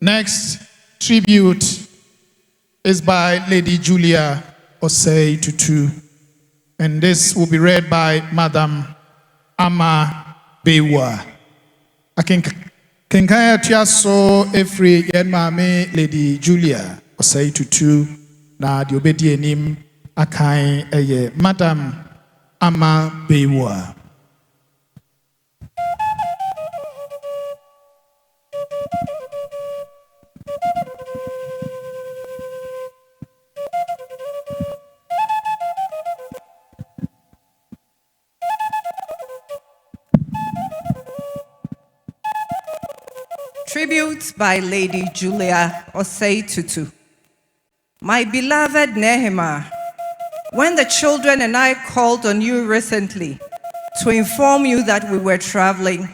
Next tribute is by Lady Julia Osei Tutu, and this will be read by Madam Ama Bewa. Kenkaya Tiaso Efri Yenmame Lady Julia Osei Tutu na di obedi enim akan eye Madam Ama Bewa. Tribute by Lady Julia Osei Tutu. My beloved Nehemiah, when the children and I called on you recently to inform you that we were traveling,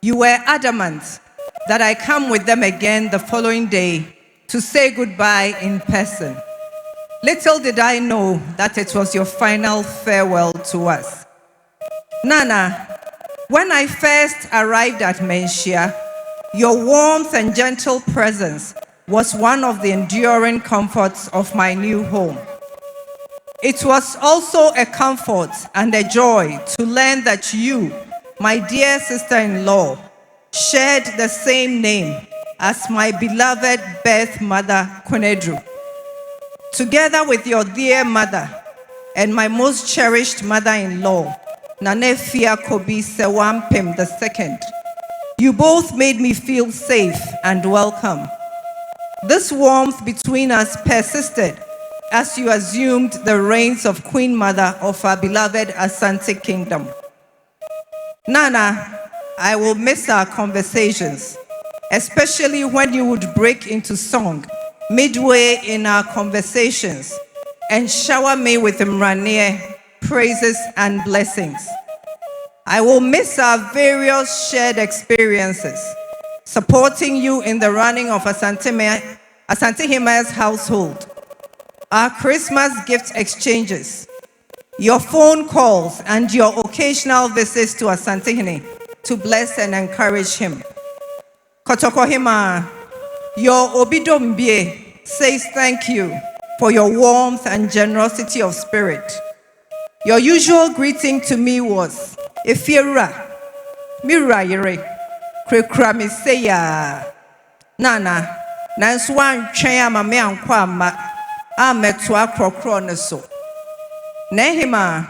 you were adamant that I come with them again the following day to say goodbye in person. Little did I know that it was your final farewell to us. Nana, when I first arrived at Menchia, your warmth and gentle presence was one of the enduring comforts of my new home. It was also a comfort and a joy to learn that you, my dear sister-in-law, shared the same name as my beloved birth mother, Konadu. Together with your dear mother and my most cherished mother-in-law, Nanefia Kobi Sewampem II, you both made me feel safe and welcome. This warmth between us persisted as you assumed the reins of Queen Mother of our beloved Asante Kingdom. Nana, I will miss our conversations, especially when you would break into song midway in our conversations and shower me with Mranie, praises and blessings. I will miss our various shared experiences, supporting you in the running of Asante Himaya's household, our Christmas gift exchanges, your phone calls, and your occasional visits to Asante Hine to bless and encourage him. Kotoko Hima, your Obidombie says thank you for your warmth and generosity of spirit. Your usual greeting to me was, Efiera, Mira Yere, Krekra Miseya, Nana, Nanswan Chayama Meanquama, Ametua Crocroneso. Nehemiah,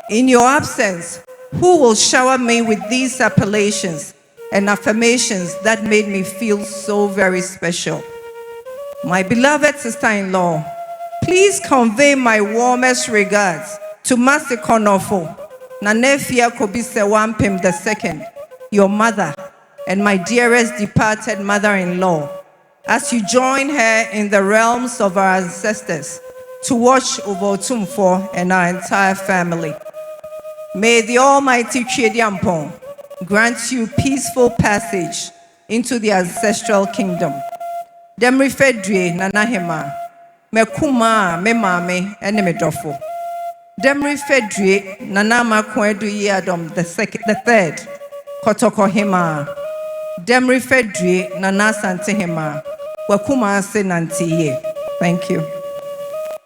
in your absence, who will shower me with these appellations and affirmations that made me feel so very special? My beloved sister-in-law, please convey my warmest regards to Master Konofo, Nanefia Kobi Sewampem II, your mother, and my dearest departed mother-in-law, as you join her in the realms of our ancestors to watch over Otumfo and our entire family. May the Almighty Chiediampon grant you peaceful passage into the ancestral kingdom. Demri Fedri Nanahema, Mekuma, Memame, and Medofo. Demri Fedri Nanama Konadu Yiadom the third, Kotoko Hema. Demri Fedri Nana Sante Hema, Wakuma Senantiye. Thank you.